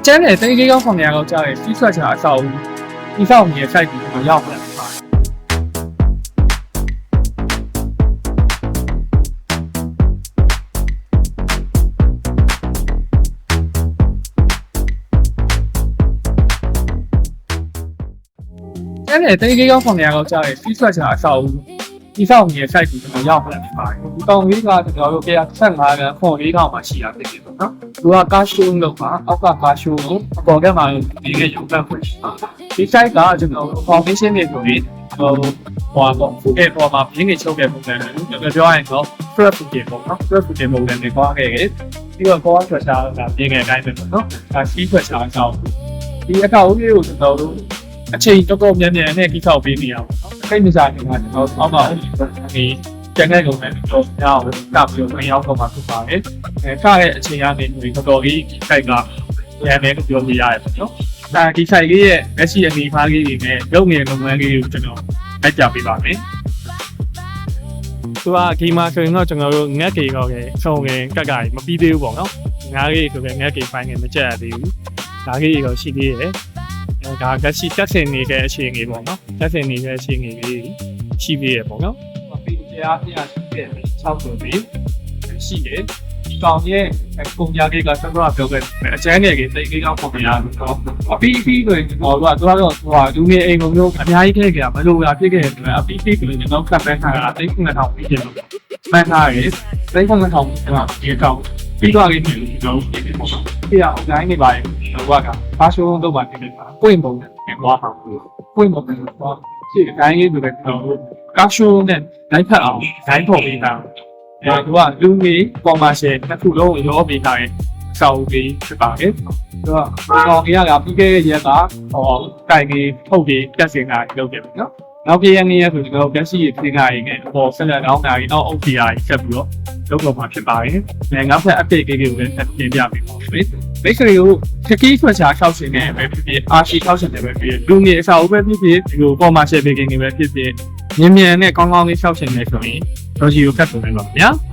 ကျန်းတဲ့တိတ်ကြီးကောင်းဆောင်နေရတော့ကြားတယ်ပြီးထွက်ချာအဆောက်ဒီဆောက်နေဆိုင်ပြီးတော့ရောက်လာတယ်ကျန်းတဲ့တိတ်ကြီးကောင်းဆောင်နေရတော့ကြားတယ်ပြီးထွက်ချာအဆောက်ဒီဆောက်နေဆိုင်ပြီးတော့ရောက်လာတယ်ပါတယ်ဒီကောင်လေးကကျွန်တော်တို့115ကခွန်လေးထောင်မှာရှိတာဖြစ်တယ်ပေါ့နော်သူကကားရှိုးလို့ပါအောက်ကကားရှိုးကိုအပေါ်ကမှဒီကရုပ်ပတ်ဖွင့်ရှိဒီ site ကကျွန်တော် foundation တွေဆိုရင်ဟိုပေါ့ပေါ်မှာပြင်းနေချုပ်ခဲ့ပုံစံမျိုးပြောရရင်တော့ stress တွေပေါ့နော် stress တွေပုံစံတွေပွားခဲ့တယ်ပြီးတော့ core pressure ကပြင်းနေတိုင်းပဲပေါ့နော်ဒါ speed pressure အကြောင်းဒီအကောက်လေးကိုကျွန်တော်တို့အချိန်တော်တော်များများနဲ့ကြီးဆောက်ပေးနေရပါတော့စိတ်မစားခင်ကကျွန်တော်အောက်မှာဒီကျန်တဲ့ကုန်တွေတော့ညောင်းကပ်ပြီးဝင်ရောက်တော့မှဖြစ်ပါတယ်ခါတဲ့အချိန်ကနေပြီးတော်တော်ကြီးဒီ site ကရန်တယ်လို့ပြောပြရတယ်ပေါ့နော်ဒါဒီ site လေးရဲ့လက်ရှိအနေအထားလေးတွေနဲ့ရုပ်ငယ်လုပ်ငန်းလေးကိုကျွန်တော်လက်ကြပေးပါမယ်သူကဂိမ်းမှာဆိုရင်တော့ကျွန်တော်တို့ငက်ကေတော့ကဆုံးငယ်ကက်ကမပြီးသေးဘူးပေါ့နော်ငါးကေဆိုပဲငက်ကေပိုင်းငယ်မကြက်ရသေးဘူးဒါကေတော့ရှိသေးတယ်ဒါကရှိတက်စင်နေတဲ့အခြေအနေပေါ့နော်တက်စင်နေတဲ့အခြေအနေလေးရှိသေးတယ်ပေါ့နော်ပြီးတရားပြရှိတဲ့6ဆိုပြီးရှိတယ်ဒီကောင်ရဲ့ပုံပြကိကကျွန်တော်ပြောခဲ့အကျန်းငယ်ကြီးတိတ်ကြီးကောင်းပုံပြတော့အပီးဆိုရင်ကျွန်တော်တို့ကတော့ဟိုလူငယ်အိမ်ကုန်မျိုးအများကြီးခဲ့ကြမလို့ရဖြစ်ခဲ့တယ်အပီးဆိုရင်ကျွန်တော်ကပ်ပန်းထားတာတိတ်9000ပြီးတယ်လို့မှန်ထားတယ်တိတ်9000ကျွန်တော်ဒီကောင်ပြီးသွားခဲ့တယ်လို့ကျွန်တော်ပြောပေါ့ပြရအောင်တိုင်းနေပါရဲ့ဟိုကဘာရှိုးတော့ပါနေတယ်ပွင့်ပုံနဲ့သွားအောင်ပွင့်ပုံနဲ့သွားရှေ့အတိုင်းလေးတွေပဲကျွန်တော်ကာရှိုးနဲ့တိုင်းဖက်အောင်ဒိုင်းထုတ်ပေးတာသူကလူငယ်ကော်မာရှယ်တစ်ခုလုံးရောပေးထားတဲ့စောက်ကြီးဖြစ်ပါတယ်သူကကောင်ကြီးကပြီးခဲ့တဲ့ရက်ကတိုင်ကြီးထုတ်ပြီးတက်စင်တာလုပ်တယ်နော်နောက်ပြည့်ရနေရဆိုကျွန်တော်တက်ရှိရပြင်လာရင်အပေါ်ဆက်လက်အောင်တာကြီးတော့အုပ်ကြီးရာကြီးဆက်ပြီးတော့လုပ်တော့မှာဖြစ်ပါတယ်။ငါ့ဖက် update လေးကိုလည်းတင်ပြပေးပါမယ်။မိတ်ဆွေတို့ခက်ကြီးထွက်ချာ60နဲ့ပဲဖြစ်ဖြစ် RC 60နဲ့ပဲဖြစ်ဖြစ်လူငယ်အစာအုပ်ပဲဖြစ်ဖြစ်ဒီလို commercial baking တွေပဲဖြစ်ဖြစ်မြင်မြန်နဲ့ကောင်းကောင်းလေး60နဲ့ဆိုရင်တော့ကြီးကိုကတ်ကုန်နေပါဗျာ။